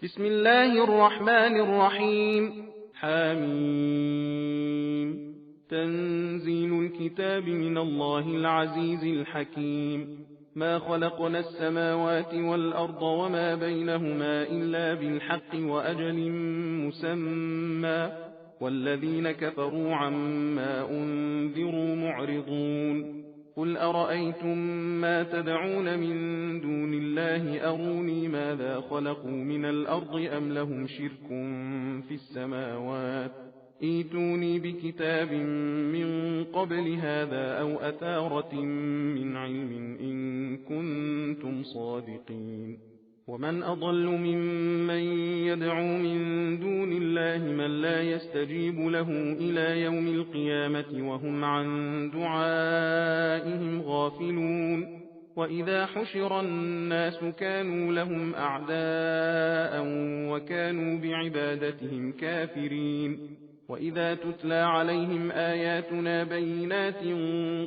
بسم الله الرحمن الرحيم. حميم. تنزيل الكتاب من الله العزيز الحكيم. ما خلقنا السماوات والأرض وما بينهما إلا بالحق وأجل مسمى والذين كفروا عما أنذروا معرضون. قل أرأيتم ما تدعون من دون الله أروني ماذا خلقوا من الأرض أم لهم شرك في السماوات ائتوني بكتاب من قبل هذا أو أثارة من علم إن كنتم صادقين. ومن أضل ممن يدعو من دون الله من لا يستجيب له إلى يوم القيامة وهم عن دعائهم غافلون. وإذا حشر الناس كانوا لهم أعداء وكانوا بعبادتهم كافرين. وإذا تتلى عليهم آياتنا بينات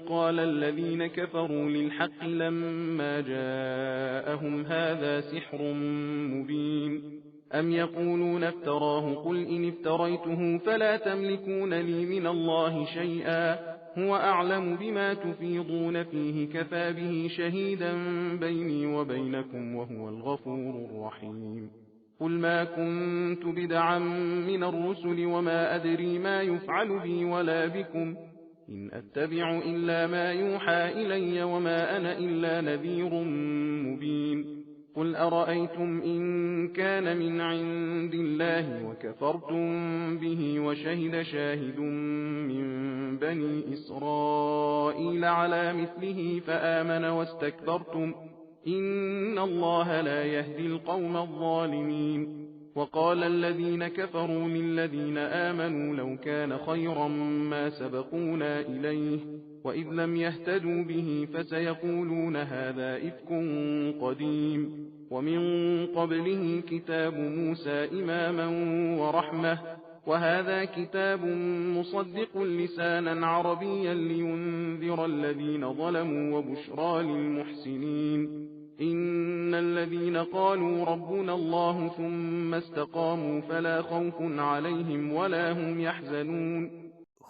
قال الذين كفروا للحق لما جاءهم هذا سحر مبين. أم يقولون افتراه قل إن افتريته فلا تملكون لي من الله شيئا هو أعلم بما تفيضون فيه كفى به شهيدا بيني وبينكم وهو الغفور الرحيم. قل ما كنت بدعا من الرسل وما أدري ما يفعل بي ولا بكم إن أتبع إلا ما يوحى إلي وما أنا إلا نذير مبين. قل أرأيتم إن كان من عند الله وكفرتم به وشهد شاهد من بني إسرائيل على مثله فآمن واستكبرتم إن الله لا يهدي القوم الظالمين. وقال الذين كفروا للذين آمنوا لو كان خيرا ما سبقونا إليه وإذ لم يهتدوا به فسيقولون هذا إفك قديم. ومن قبله كتاب موسى إماما ورحمة وهذا كتاب مصدق لسانا عربيا لينذر الذين ظلموا وبشرى للمحسنين. إن الذين قالوا ربنا الله ثم استقاموا فلا خوف عليهم ولا هم يحزنون.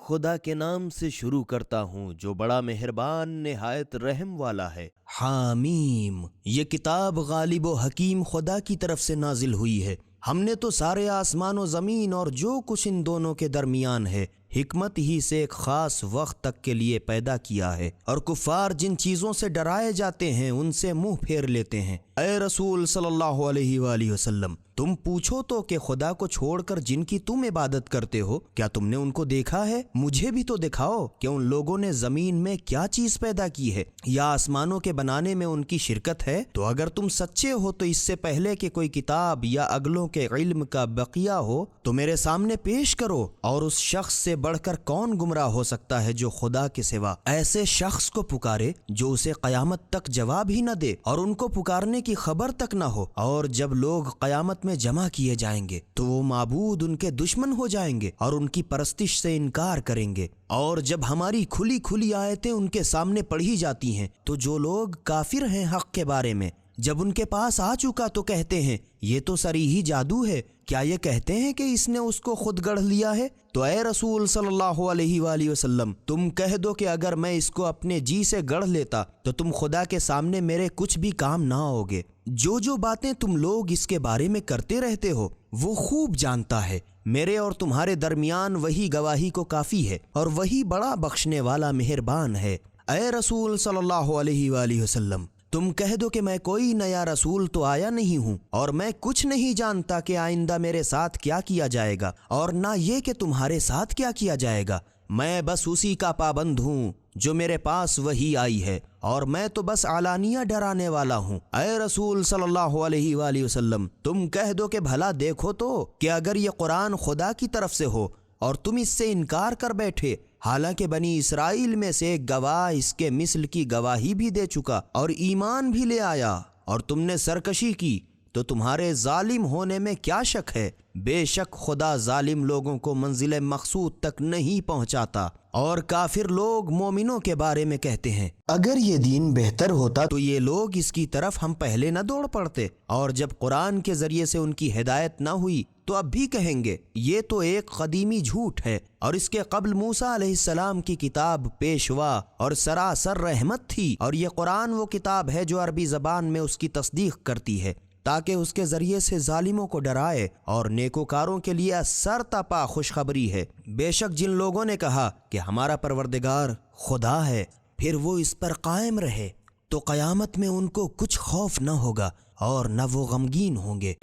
خدا کے نام سے شروع کرتا ہوں جو بڑا مہربان نہایت رحم والا ہے۔ حامیم، یہ کتاب غالب و حکیم خدا کی طرف سے نازل ہوئی ہے۔ ہم نے تو سارے آسمان و زمین اور جو کچھ ان دونوں کے درمیان ہے حکمت ہی سے ایک خاص وقت تک کے لیے پیدا کیا ہے، اور کفار جن چیزوں سے ڈرائے جاتے ہیں ان سے منہ پھیر لیتے ہیں۔ اے رسول صلی اللہ علیہ وآلہ وسلم، تم پوچھو تو کہ خدا کو چھوڑ کر جن کی تم عبادت کرتے ہو کیا تم نے ان کو دیکھا ہے؟ مجھے بھی تو دکھاؤ کہ ان لوگوں نے زمین میں کیا چیز پیدا کی ہے، یا آسمانوں کے بنانے میں ان کی شرکت ہے؟ تو اگر تم سچے ہو تو اس سے پہلے کہ کوئی کتاب یا اگلوں کے علم کا بقیہ ہو تو میرے سامنے پیش کرو، اور اس شخص سے بڑھ کر کون گمراہ ہو سکتا ہے جو خدا کے سوا ایسے شخص کو پکارے جو اسے قیامت تک جواب ہی نہ دے اور ان کو پکارنے کی خبر تک نہ ہو، اور جب لوگ قیامت میں جمع کیے جائیں گے تو وہ معبود ان کے دشمن ہو جائیں گے اور ان کی پرستش سے انکار کریں گے، اور جب ہماری کھلی کھلی آیتیں ان کے سامنے پڑھی جاتی ہیں تو جو لوگ کافر ہیں حق کے بارے میں جب ان کے پاس آ چکا تو کہتے ہیں یہ تو صریحی جادو ہے، کیا یہ کہتے ہیں کہ اس نے اس کو خود گڑھ لیا ہے؟ تو اے رسول صلی اللہ علیہ وآلہ وسلم، تم کہہ دو کہ اگر میں اس کو اپنے جی سے گڑھ لیتا تو تم خدا کے سامنے میرے کچھ بھی کام نہ ہوگے۔ جو باتیں تم لوگ اس کے بارے میں کرتے رہتے ہو وہ خوب جانتا ہے، میرے اور تمہارے درمیان وہی گواہی کو کافی ہے، اور وہی بڑا بخشنے والا مہربان ہے۔ اے رسول صلی اللہ علیہ وآلہ وسلم، تم کہہ دو کہ میں کوئی نیا رسول تو آیا نہیں ہوں، اور میں کچھ نہیں جانتا کہ آئندہ میرے ساتھ کیا کیا جائے گا، اور نہ یہ کہ تمہارے ساتھ کیا کیا جائے گا۔ میں بس اسی کا پابند ہوں جو میرے پاس وہی آئی ہے، اور میں تو بس علانیہ ڈرانے والا ہوں۔ اے رسول صلی اللہ علیہ وآلہ وسلم، تم کہہ دو کہ بھلا دیکھو تو کہ اگر یہ قرآن خدا کی طرف سے ہو اور تم اس سے انکار کر بیٹھے، حالانکہ بنی اسرائیل میں سے ایک گواہ اس کے مثل کی گواہی بھی دے چکا اور ایمان بھی لے آیا، اور تم نے سرکشی کی تو تمہارے ظالم ہونے میں کیا شک ہے؟ بے شک خدا ظالم لوگوں کو منزل مقصود تک نہیں پہنچاتا۔ اور کافر لوگ مومنوں کے بارے میں کہتے ہیں اگر یہ دین بہتر ہوتا تو یہ لوگ اس کی طرف ہم پہلے نہ دوڑ پڑتے، اور جب قرآن کے ذریعے سے ان کی ہدایت نہ ہوئی تو اب بھی کہیں گے یہ تو ایک قدیمی جھوٹ ہے، اور اس کے قبل موسیٰ علیہ السلام کی کتاب پیشوا اور سراسر رحمت تھی، اور یہ قرآن وہ کتاب ہے جو عربی زبان میں اس کی تصدیق کرتی ہے تاکہ اس کے ذریعے سے ظالموں کو ڈرائے، اور نیکوکاروں کے لیے سر تپا خوشخبری ہے۔ بے شک جن لوگوں نے کہا کہ ہمارا پروردگار خدا ہے، پھر وہ اس پر قائم رہے تو قیامت میں ان کو کچھ خوف نہ ہوگا اور نہ وہ غمگین ہوں گے۔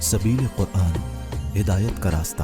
سبیل قرآن، ہدایت کا راستہ۔